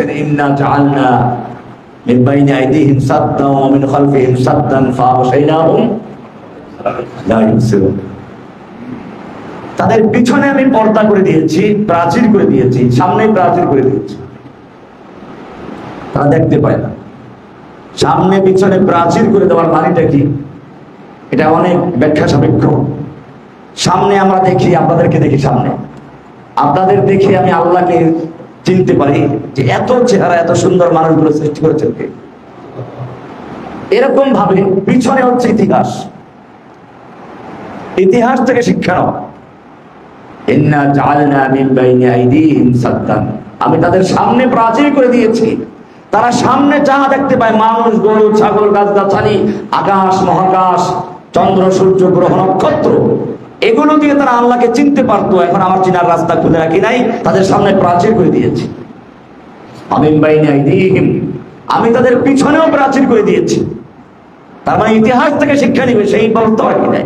বলছেন ইন্না জাআলনা মিন বাইনি আইদিহিম সাদ্দান ওয়া মিন খালফিহিম সাদ্দান ফাআগশাইনাহুম লা ইউবসিরুন। তাদের পিছনে আমি পর্দা করে দিয়েছি, প্রাচীর করে দিয়েছি, সামনে প্রাচীর করে দিয়েছি, তারা দেখতে পায় না। সামনে পিছনে প্রাচীর করে দেওয়ার মানেটা কি? এটা অনেক ব্যাখ্যা সাপেক্ষ। সামনে আমরা দেখি, আপনাদেরকে দেখি, সামনে আপনাদের দেখে আমি আল্লাহকে চিনতে পারি যে এত চেহারা, এত সুন্দর মানুষগুলো সৃষ্টি করেছেন কে। এরকম ভাবে পিছনে হচ্ছে ইতিহাস, ইতিহাস থেকে শিক্ষা নাও। ইন্না জাআলনা মিন বাইনি আইদিহিম সাদ্দান, আমি তাদের সামনে প্রাচীর করে দিয়েছি। তারা সামনে যা দেখতে পায়, মানুষ, গরু, ছাগল, গাছগাছালি, আকাশ, মহাকাশ, চন্দ্র, সূর্য, গ্রহ, নক্ষত্র, এগুলো দিয়ে তারা আল্লাহকে চিনতে পারতো। এখন আমার চিনার রাস্তা খুলে রাখি নাই, তাদের সামনে প্রাচীর করে দিয়েছি। মিন বাইনি আইদিহিম, আমি তাদের পিছনেও প্রাচীর করে দিয়েছি। তার মানে ইতিহাস থেকে শিক্ষা নিবে, সেই বলতে হয় কি নাই।